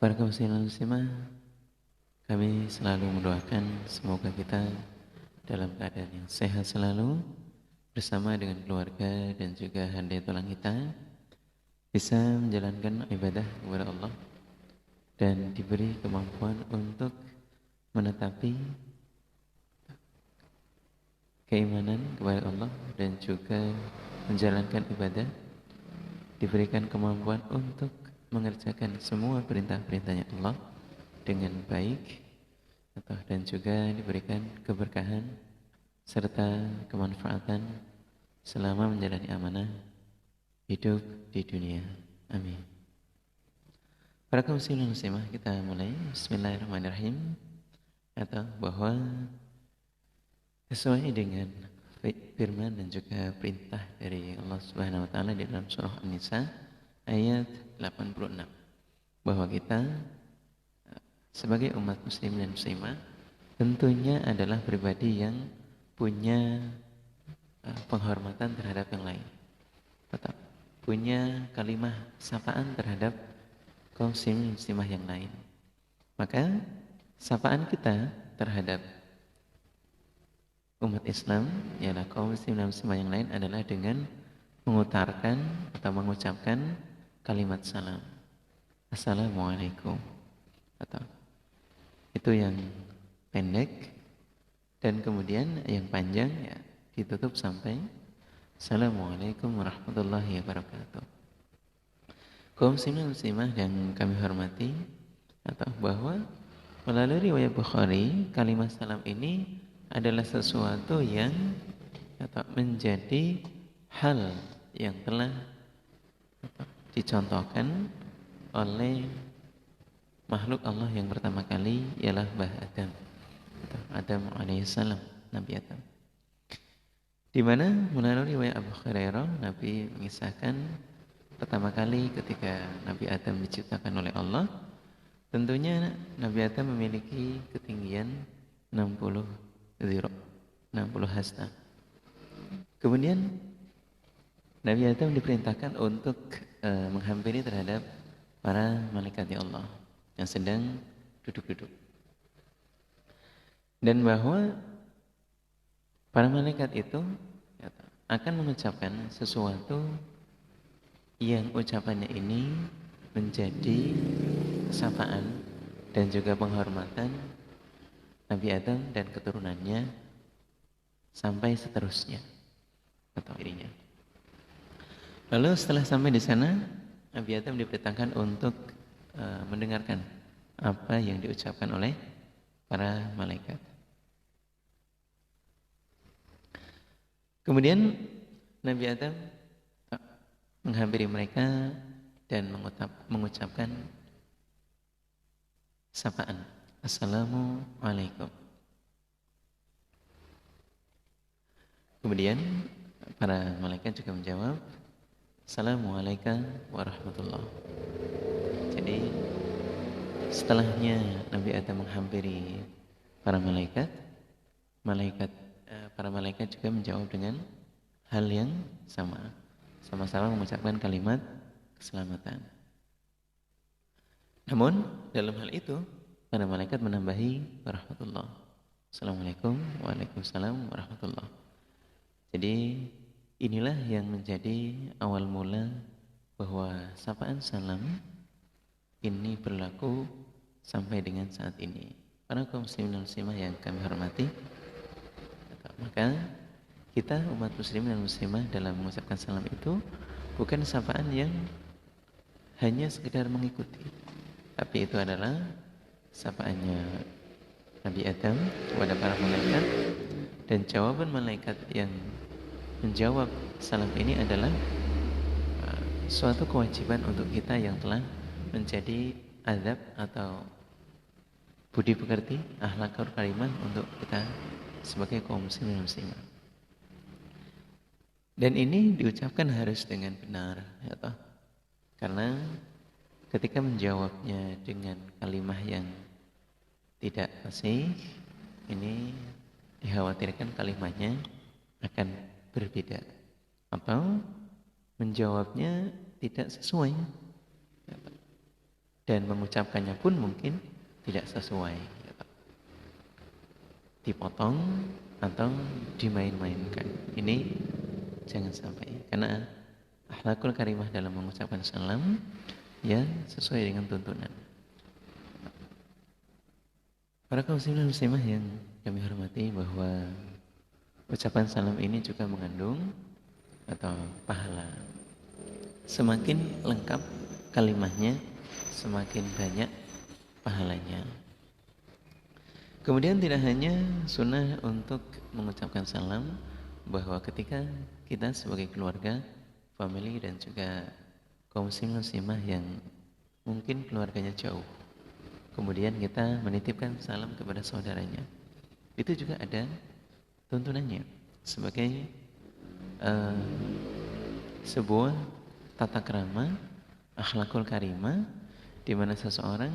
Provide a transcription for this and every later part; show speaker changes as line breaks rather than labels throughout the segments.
Para kaum muslimin muslimah, kami selalu mendoakan semoga kita dalam keadaan yang sehat selalu bersama dengan keluarga dan juga handai tulang kita bisa menjalankan ibadah kepada Allah dan diberi kemampuan untuk menetapi keimanan kepada Allah dan juga menjalankan ibadah, diberikan kemampuan untuk mengerjakan semua perintah-perintahnya Allah dengan baik dan juga diberikan keberkahan serta kemanfaatan selama menjalani amanah hidup di dunia. Amin. Para kaum muslimin muslimah, kita mulai. Bismillahirrahmanirrahim. Atau bahwa sesuai dengan firman dan juga perintah dari Allah Subhanahu wa taala di dalam surah An-Nisa ayat 86, bahwa kita sebagai umat muslim dan muslimah tentunya adalah pribadi yang punya penghormatan terhadap yang lain, tetap punya kalimat sapaan terhadap kaum muslimin dan muslimah yang lain. Maka sapaan kita terhadap umat Islam ialah kaum muslim dan muslimah yang lain adalah dengan mengutarkan atau mengucapkan kalimat salam, Assalamualaikum, atau itu yang pendek, dan kemudian yang panjang ya ditutup sampai Assalamualaikum warahmatullahi wabarakatuh. Kaum muslimin dan muslimah yang kami hormati, atau bahwa melalui riwayat Bukhari kalimat salam ini adalah sesuatu yang menjadi hal yang telah dicontohkan oleh makhluk Allah yang pertama kali ialah Mbah Adam, Adam alaihissalam, Nabi Adam. Di mana melalui riwayat Abu Hurairah Nabi mengisahkan pertama kali ketika Nabi Adam diciptakan oleh Allah, tentunya Nabi Adam memiliki ketinggian 60 hasta. Kemudian Nabi Adam diperintahkan untuk menghampiri terhadap para malaikat Allah yang sedang duduk-duduk, dan bahwa para malaikat itu akan mengucapkan sesuatu yang ucapannya ini menjadi sapaan dan juga penghormatan Nabi Adam dan keturunannya sampai seterusnya atau dirinya. Lalu setelah sampai di sana, Nabi Adam diperintahkan untuk mendengarkan apa yang diucapkan oleh para malaikat. Kemudian Nabi Adam menghampiri mereka dan mengucapkan sapaan, Assalamualaikum. Kemudian para malaikat juga menjawab, Assalamualaikum warahmatullahi. Jadi setelahnya Nabi Adam menghampiri para malaikat, para malaikat juga menjawab dengan hal yang sama-sama mengucapkan kalimat keselamatan. Namun dalam hal itu para malaikat menambahi warahmatullah. Assalamualaikum, waalaikumsalam warahmatullah. Jadi inilah yang menjadi awal mula bahwa sapaan salam ini berlaku sampai dengan saat ini. Para kaum muslimin dan muslimah yang kami hormati, maka kita umat muslim dan muslimah dalam mengucapkan salam itu bukan sapaan yang hanya sekedar mengikuti, tapi itu adalah sapaannya Nabi Adam kepada para malaikat, dan jawaban malaikat yang menjawab salam ini adalah suatu kewajiban untuk kita yang telah menjadi adab atau budi pekerti, akhlakul karimah untuk kita sebagai kaum muslim dan muslimah. Dan ini diucapkan harus dengan benar, ya toh? Karena ketika menjawabnya dengan kalimat yang tidak fasih, ini dikhawatirkan kalimatnya akan berbeda atau menjawabnya tidak sesuai. dan mengucapkannya pun mungkin tidak sesuai, dipotong atau dimain-mainkan. Ini jangan sampai, karena akhlakul karimah dalam mengucapkan salam yang sesuai dengan tuntunan. Para kaum muslimin muslimah yang kami hormati, bahwa ucapan salam ini juga mengandung atau pahala. Semakin lengkap kalimatnya, semakin banyak pahalanya. Kemudian tidak hanya sunnah untuk mengucapkan salam, bahwa ketika kita sebagai keluarga, family, dan juga kaum muslimah yang mungkin keluarganya jauh, kemudian kita menitipkan salam kepada saudaranya, itu juga ada tuntunannya sebagai sebuah tata krama akhlakul karimah, di mana seseorang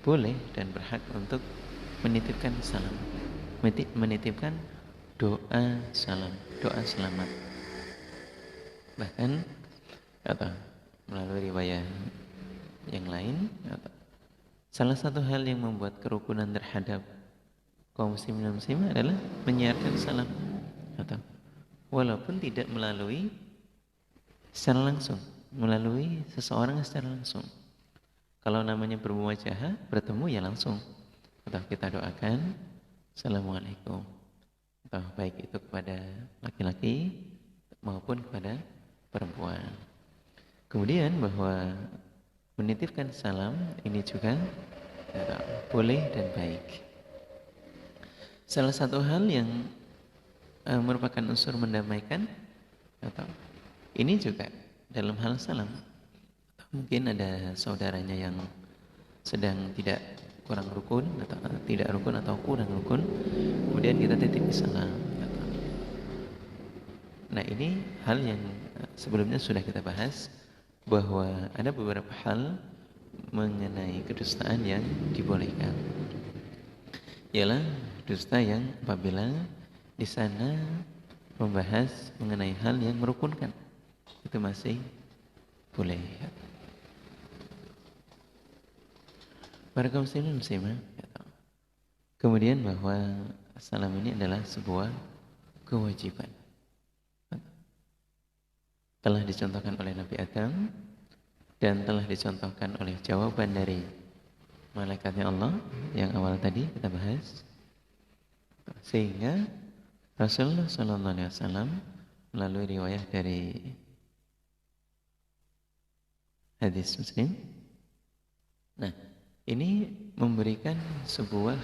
boleh dan berhak untuk menitipkan salam, menitipkan doa salam, doa selamat. Bahkan melalui riwayat yang lain, salah satu hal yang membuat kerukunan terhadap kaum muslimin dan muslimah adalah menyiarkan salam, walaupun tidak melalui secara langsung, melalui seseorang secara langsung. Kalau namanya bermuwajahah, bertemu ya langsung, atau kita doakan assalamualaikum, atau baik itu kepada laki-laki maupun kepada perempuan. Kemudian bahwa menitipkan salam ini juga boleh dan baik. Salah satu hal yang merupakan unsur mendamaikan, atau ini juga dalam hal salam, mungkin ada saudaranya yang sedang tidak kurang rukun, atau tidak rukun atau kurang rukun, kemudian kita titip salam. Nah, ini hal yang sebelumnya sudah kita bahas, bahwa ada beberapa hal mengenai kedustaan yang dibolehkan. Ialah dusta yang apabila di sana membahas mengenai hal yang merukunkan, itu masih boleh. Para kaum muslimin muslimah, kemudian bahwa salam ini adalah sebuah kewajiban. Telah dicontohkan oleh Nabi Adam dan telah dicontohkan oleh jawaban dari malaikatnya Allah yang awal tadi kita bahas, sehingga Rasulullah SAW melalui riwayat dari hadis Muslim, nah ini memberikan sebuah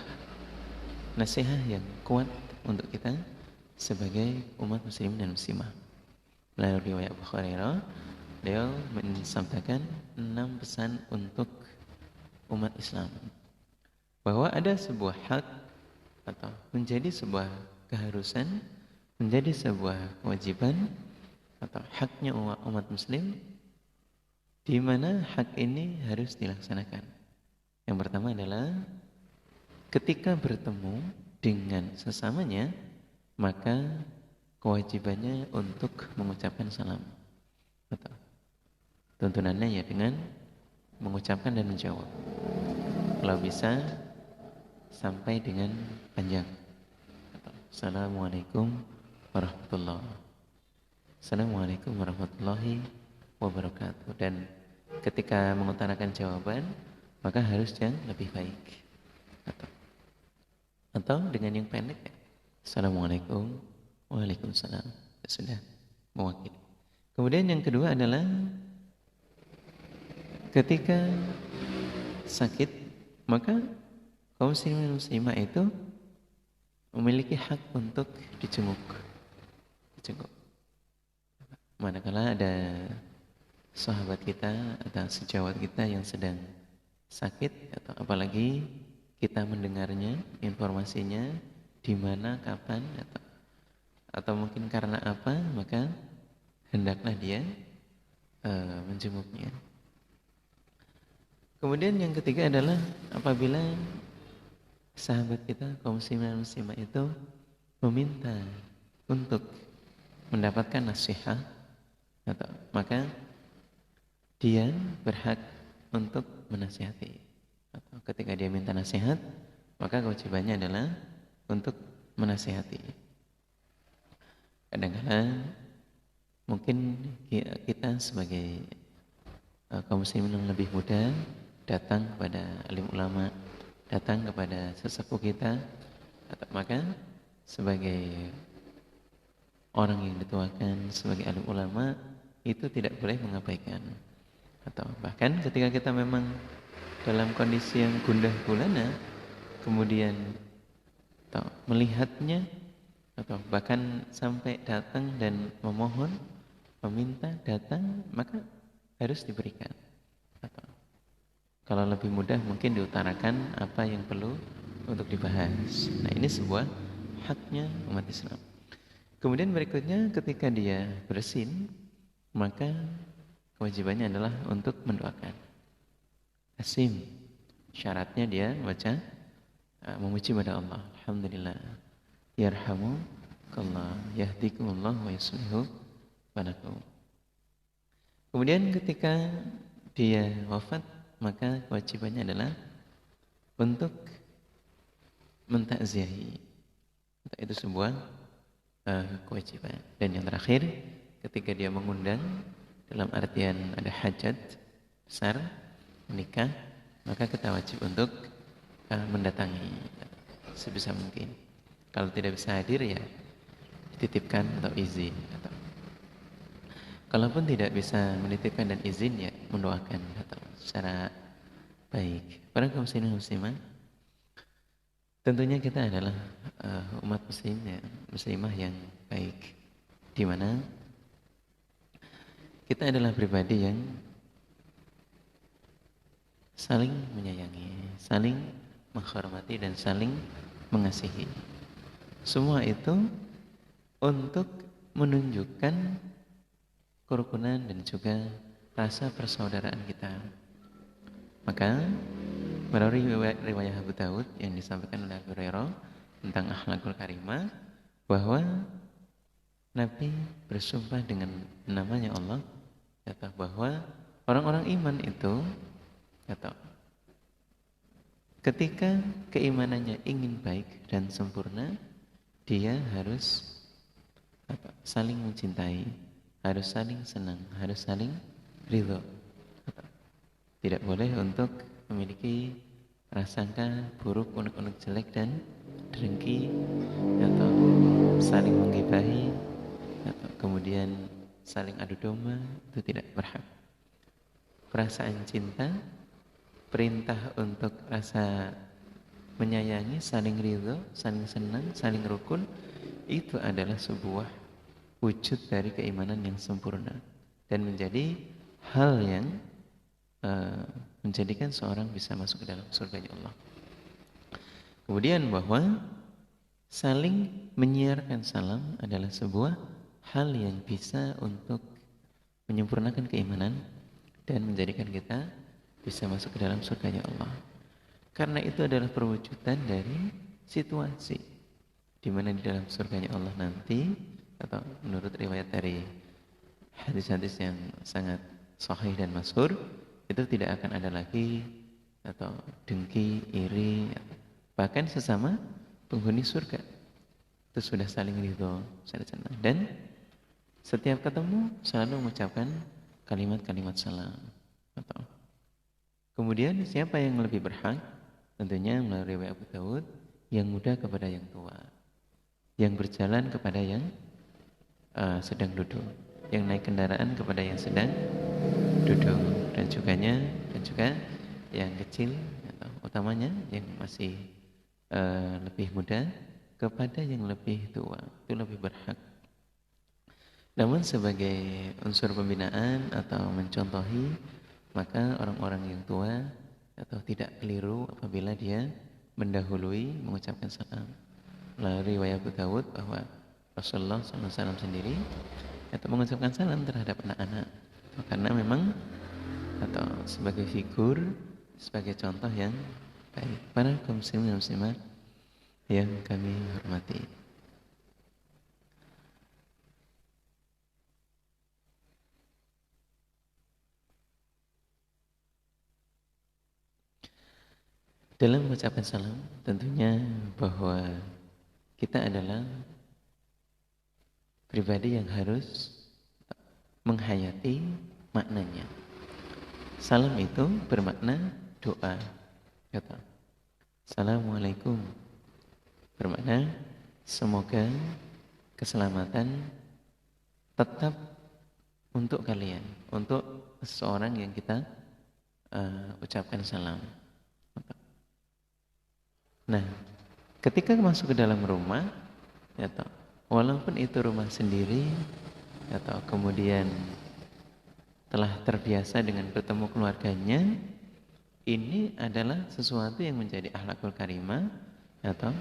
nasihat yang kuat untuk kita sebagai umat muslim dan muslimah. Melalui riwayat Abu Hurairah, beliau mensampaikan 6 pesan untuk umat Islam, bahwa ada sebuah hak atau menjadi sebuah keharusan, menjadi sebuah kewajiban atau haknya umat muslim, di mana hak ini harus dilaksanakan. Yang pertama adalah ketika bertemu dengan sesamanya, maka kewajibannya untuk mengucapkan salam. Tuntunannya ya dengan mengucapkan dan menjawab. Kalau bisa sampai dengan panjang. Assalamualaikum warahmatullahi wabarakatuh. Assalamualaikum warahmatullahi wabarakatuh. Dan ketika mengutarakan jawaban, maka harus yang lebih baik. Atau dengan yang pendek, Assalamualaikum, waalaikumsalam. Sudah mewakili. Kemudian yang kedua adalah ketika sakit, maka kaum muslimin muslimah itu memiliki hak untuk dijenguk. Manakala ada sahabat kita atau sejawat kita yang sedang sakit, atau apalagi kita mendengarnya informasinya di mana, kapan, atau mungkin karena apa, maka hendaklah dia menjenguknya. Kemudian yang ketiga adalah apabila sahabat kita kaum muslimin dan muslimah itu meminta untuk mendapatkan nasihat, maka dia berhak untuk menasihati. Atau ketika dia minta nasihat, maka kewajibannya adalah untuk menasihati. Kadang-kadang mungkin kita sebagai kaum muslimin yang lebih muda datang kepada alim ulama, datang kepada sesepuh kita, atau maka sebagai orang yang dituakan, sebagai alim ulama, itu tidak boleh mengabaikan. Atau bahkan ketika kita memang dalam kondisi yang gundah gulana, kemudian atau melihatnya, atau bahkan sampai datang dan memohon, meminta datang, maka harus diberikan. Atau kalau lebih mudah mungkin diutarakan apa yang perlu untuk dibahas. Nah, ini sebuah haknya umat Islam. Kemudian berikutnya ketika dia bersin, maka kewajibannya adalah untuk mendoakan. Asim, syaratnya dia baca memuji pada Allah. Alhamdulillah, yarhamukallah, yahdikumullah wa yuslihu balakum. Kemudian ketika dia wafat, maka kewajibannya adalah untuk mentakziahi. Itu sebuah kewajiban. Dan yang terakhir, ketika dia mengundang dalam artian ada hajat besar, menikah, maka kita wajib untuk mendatangi sebisa mungkin. Kalau tidak bisa hadir, ya dititipkan atau izin. Atau kalaupun tidak bisa menitipkan dan izin, ya mendoakan atau secara baik. Para kaum muslimin muslimah, tentunya kita adalah umat muslim, ya, muslimah yang baik, di mana kita adalah pribadi yang saling menyayangi, saling menghormati dan saling mengasihi. Semua itu untuk menunjukkan kerukunan dan juga rasa persaudaraan kita. Maka melalui riwayat Abu Daud yang disampaikan oleh Abu Hurairah tentang akhlakul karimah, bahwa Nabi bersumpah dengan namanya Allah, kata bahwa orang-orang iman itu, kata, ketika keimanannya ingin baik dan sempurna, dia harus saling mencintai, harus saling senang, harus saling ridho. Tidak boleh untuk memiliki prasangka buruk, unek-unek jelek dan dengki, atau saling menggibahi, atau kemudian saling adu domba, itu tidak berhak. Perasaan cinta, perintah untuk rasa menyayangi, saling ridho, saling senang, saling rukun, itu adalah sebuah wujud dari keimanan yang sempurna dan menjadi hal yang menjadikan seorang bisa masuk ke dalam surganya Allah. Kemudian bahwa saling menyiarkan salam adalah sebuah hal yang bisa untuk menyempurnakan keimanan dan menjadikan kita bisa masuk ke dalam surganya Allah. Karena itu adalah perwujudan dari situasi di mana di dalam surganya Allah nanti, atau menurut riwayat dari hadis-hadis yang sangat sahih dan masyhur, itu tidak akan ada lagi atau dengki, iri, bahkan sesama penghuni surga itu sudah saling ridho, saling senang, dan setiap ketemu selalu mengucapkan kalimat-kalimat salam. Atau kemudian siapa yang lebih berhak? Tentunya melalui riwayat Abu Daud, yang muda kepada yang tua, yang berjalan kepada yang sedang duduk, yang naik kendaraan kepada yang sedang duduk, dan juga yang kecil, atau utamanya yang masih lebih muda kepada yang lebih tua, itu lebih berhak. Namun sebagai unsur pembinaan atau mencontohi, maka orang-orang yang tua atau tidak keliru apabila dia mendahului mengucapkan salam. Melalui riwayat Abu Dawud bahwa Rasulullah SAW sendiri atau mengucapkan salam terhadap anak-anak, karena memang atau sebagai figur, sebagai contoh yang baik. Para kaum muslimin dan muslimat yang kami hormati, Dalam mengucapkan salam, tentunya bahwa kita adalah pribadi yang harus menghayati maknanya. Salam itu bermakna doa. Kata Assalamualaikum bermakna semoga keselamatan tetap untuk kalian, untuk seseorang yang kita ucapkan salam. Nah, ketika masuk ke dalam rumah, ya toh, walaupun itu rumah sendiri, ya toh, kemudian telah terbiasa dengan bertemu keluarganya, ini adalah sesuatu yang menjadi akhlakul karimah, ya toh,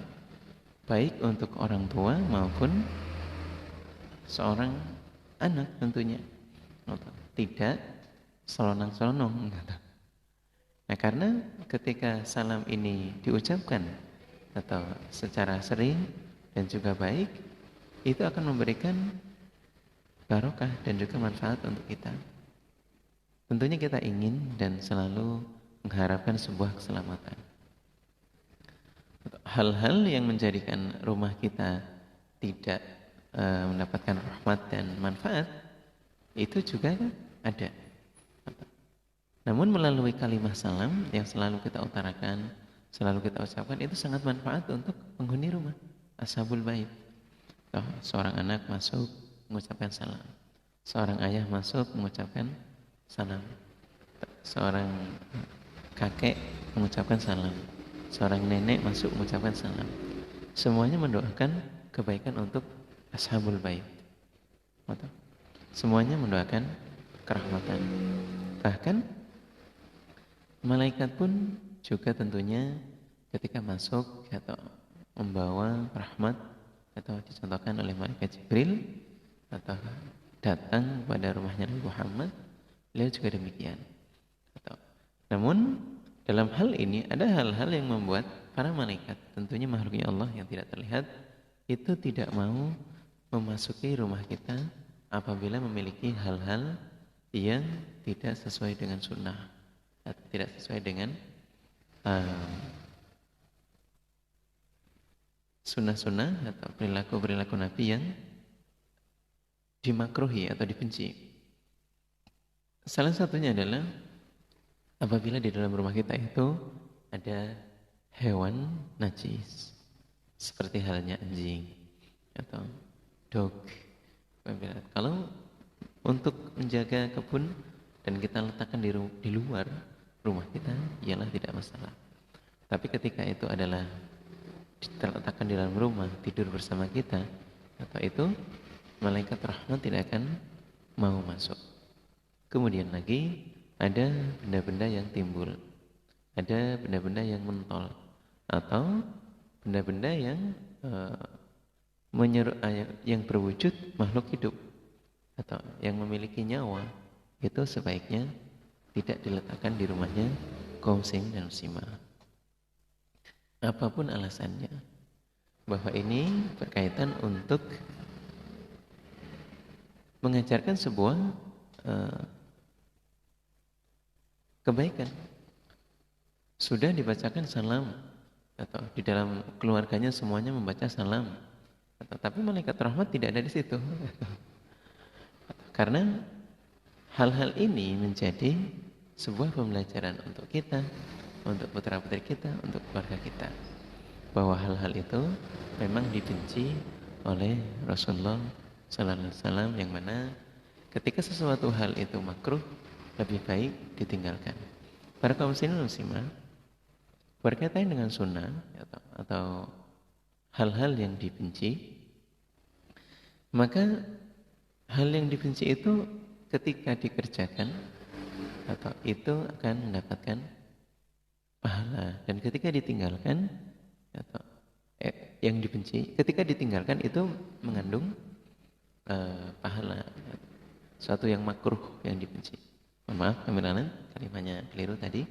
baik untuk orang tua maupun seorang anak tentunya. Tidak selonang-selonong. Nah, karena ketika salam ini diucapkan atau secara sering dan juga baik, itu akan memberikan barokah dan juga manfaat untuk kita. Tentunya kita ingin dan selalu mengharapkan sebuah keselamatan. Hal-hal yang menjadikan rumah kita tidak mendapatkan rahmat dan manfaat itu juga ada. Namun melalui kalimat salam yang selalu kita utarakan, selalu kita ucapkan, itu sangat manfaat untuk penghuni rumah, ashabul bait. Seorang anak masuk mengucapkan salam, seorang ayah masuk mengucapkan salam, seorang kakek mengucapkan salam, seorang nenek masuk mengucapkan salam. Semuanya mendoakan kebaikan untuk ashabul bait. Semuanya mendoakan kerahmatan. Bahkan malaikat pun juga tentunya ketika masuk atau membawa rahmat atau dicontohkan oleh malaikat Jibril atau datang pada rumahnya Nabi Muhammad, beliau juga demikian. Namun dalam hal ini ada hal-hal yang membuat para malaikat, tentunya makhluknya Allah yang tidak terlihat, itu tidak mau memasuki rumah kita apabila memiliki hal-hal yang tidak sesuai dengan sunnah, tidak sesuai dengan sunnah-sunnah atau perilaku-perilaku Nabi yang dimakruhi atau dibenci. Salah satunya adalah apabila di dalam rumah kita itu ada hewan najis, seperti halnya anjing atau dog. Kalau untuk menjaga kebun dan kita letakkan di luar rumah kita, ialah tidak masalah. Tapi ketika itu adalah diletakkan di dalam rumah, tidur bersama kita, atau itu malaikat rahmat tidak akan mau masuk. Kemudian lagi ada benda-benda yang timbul, ada benda-benda yang mentol, atau benda-benda yang yang berwujud makhluk hidup atau yang memiliki nyawa, itu sebaiknya tidak diletakkan di rumahnya kaum muslimin dan muslimah. Apapun alasannya, bahwa ini berkaitan untuk mengajarkan sebuah kebaikan. Sudah dibacakan salam atau di dalam keluarganya semuanya membaca salam, tapi malaikat rahmat tidak ada di situ. Karena hal-hal ini menjadi sebuah pembelajaran untuk kita, untuk putra-putri kita, untuk keluarga kita, bahwa hal-hal itu memang dibenci oleh Rasulullah Sallallahu Alaihi Wasallam, yang mana ketika sesuatu hal itu makruh, lebih baik ditinggalkan. Para kaum muslimin muslimah berkaitan dengan sunnah atau hal-hal yang dibenci, maka hal yang dibenci itu ketika dikerjakan atau itu akan mendapatkan pahala, dan ketika ditinggalkan atau yang dibenci, ketika ditinggalkan itu mengandung pahala, suatu yang makruh yang dibenci. Maaf, kamilanan kalimatnya keliru tadi.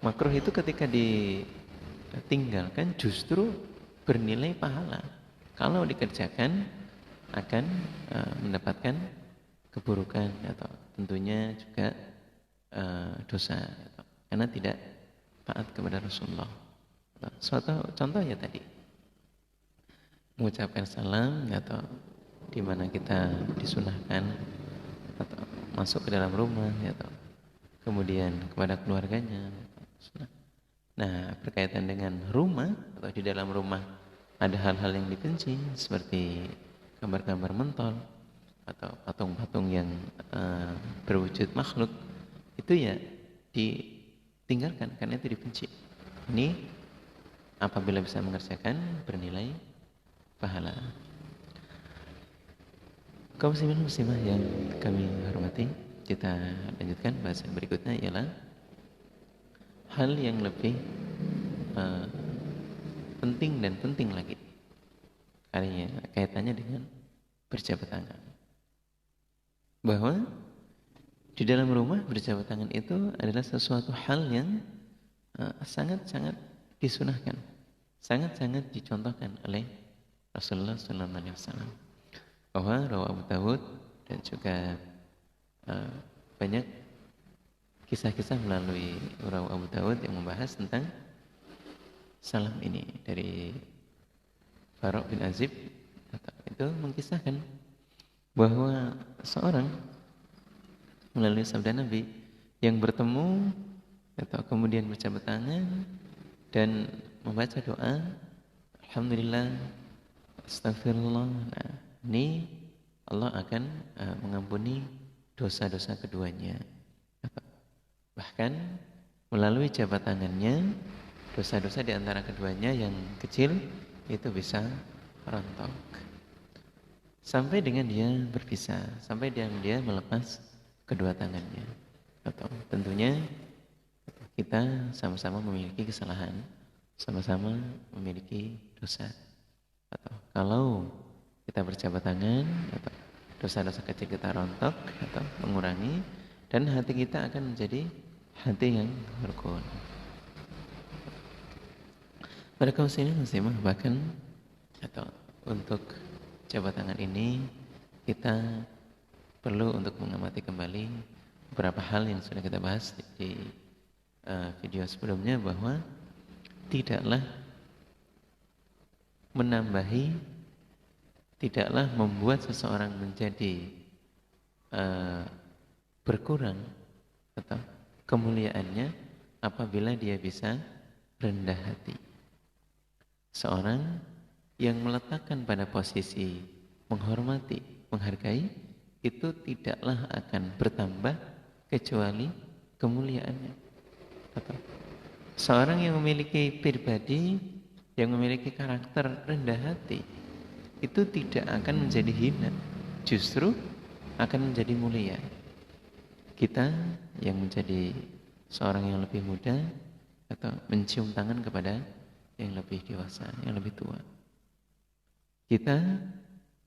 Makruh itu ketika ditinggalkan justru bernilai pahala. Kalau dikerjakan akan mendapatkan keburukan atau tentunya juga dosa, karena tidak taat kepada Rasulullah. Suatu contoh ya tadi, mengucapkan salam atau di mana kita disunahkan atau masuk ke dalam rumah atau kemudian kepada keluarganya. Nah, berkaitan dengan rumah atau di dalam rumah ada hal-hal yang dibenci seperti gambar-gambar mentol atau patung-patung yang berwujud makhluk, itu ya ditinggalkan karena itu dibenci. Ini apabila bisa mengerjakan bernilai pahala. Kaum muslimin muslimah yang kami hormati, kita lanjutkan bahasan berikutnya ialah hal yang lebih penting dan penting lagi kaitannya dengan berjabat tangan. Bahwa di dalam rumah berjabat tangan itu adalah sesuatu hal yang sangat-sangat disunahkan, sangat-sangat dicontohkan oleh Rasulullah SAW. Bahwa rawi Abu Dawud dan juga banyak kisah-kisah melalui rawi Abu Dawud yang membahas tentang salam ini dari Bara' bin Azib itu mengkisahkan bahwa seorang melalui sabda Nabi yang bertemu atau kemudian berjabat tangan dan membaca doa alhamdulillah astagfirullah. Nah, ini Allah akan mengampuni dosa-dosa keduanya. Bahkan melalui jabat tangannya dosa-dosa di antara keduanya yang kecil itu bisa rontok. Sampai dengan dia berpisah, sampai dengan dia melepas kedua tangannya. Atau tentunya kita sama-sama memiliki kesalahan, sama-sama memiliki dosa. Atau kalau kita berjabat tangan atau dosa-dosa kecil kita rontok atau mengurangi, dan hati kita akan menjadi hati yang rukun. Pada kaum muslimah bahkan atau untuk jabat tangan ini kita perlu untuk mengamati kembali beberapa hal yang sudah kita bahas di video sebelumnya, bahwa tidaklah menambahi, tidaklah membuat seseorang menjadi berkurang atau kemuliaannya apabila dia bisa rendah hati. Seorang yang meletakkan pada posisi menghormati, menghargai, itu tidaklah akan bertambah kecuali kemuliaannya. Atau seorang yang memiliki pribadi, yang memiliki karakter rendah hati, itu tidak akan menjadi hina, justru akan menjadi mulia. Kita yang menjadi seorang yang lebih muda atau mencium tangan kepada yang lebih dewasa, yang lebih tua, kita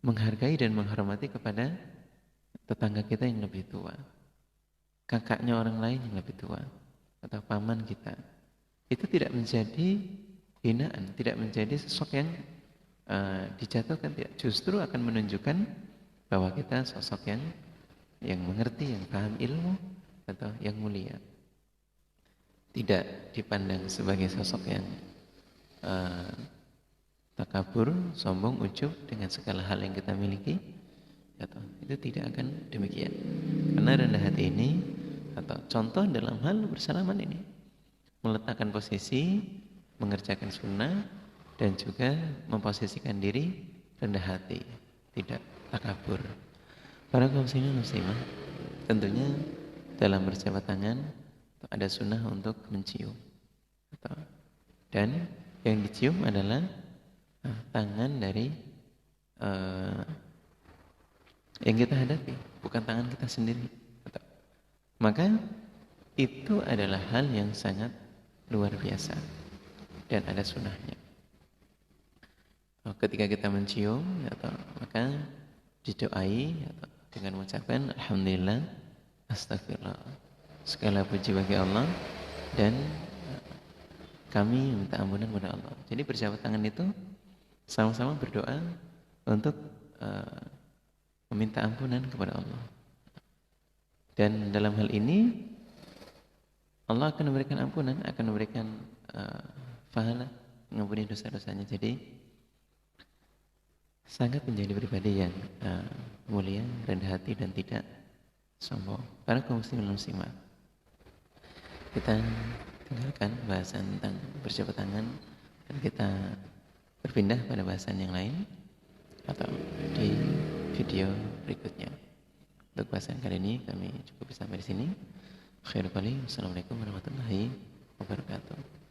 menghargai dan menghormati kepada tetangga kita yang lebih tua, kakaknya orang lain yang lebih tua, atau paman kita. Itu tidak menjadi hinaan, tidak menjadi sosok yang dijatuhkan, tidak, justru akan menunjukkan bahwa kita sosok yang mengerti, yang paham ilmu atau yang mulia. Tidak dipandang sebagai sosok yang takabur, sombong, ujub dengan segala hal yang kita miliki. Atau itu tidak akan demikian. Karena rendah hati ini atau contoh dalam hal bersalaman ini meletakkan posisi, mengerjakan sunnah, dan juga memposisikan diri rendah hati, tidak takabur. Para kaum muslimah, tentunya dalam berjabat tangan ada sunnah untuk mencium, dan yang dicium adalah tangan dari yang kita hadapi, bukan tangan kita sendiri. Maka itu adalah hal yang sangat luar biasa dan ada sunnahnya. Ketika kita mencium, maka didoai dengan mengucapkan alhamdulillah, astagfirullah, segala puji bagi Allah, dan kami minta ampunan kepada Allah. Jadi berjabat tangan itu sama-sama berdoa untuk meminta ampunan kepada Allah. Dan dalam hal ini Allah akan memberikan ampunan, akan memberikan pahala mengampuni dosa-dosanya. Jadi sangat menjadi pribadi yang mulia, rendah hati dan tidak sombong. Para kaum muslimin dan muslimat, kita tinggalkan bahasan tentang berjabat tangan dan kita berpindah pada bahasan yang lain atau di video berikutnya. Untuk bahasan kali ini kami cukup sampai di sini. Khairul qali. Wassalamualaikum warahmatullahi wabarakatuh.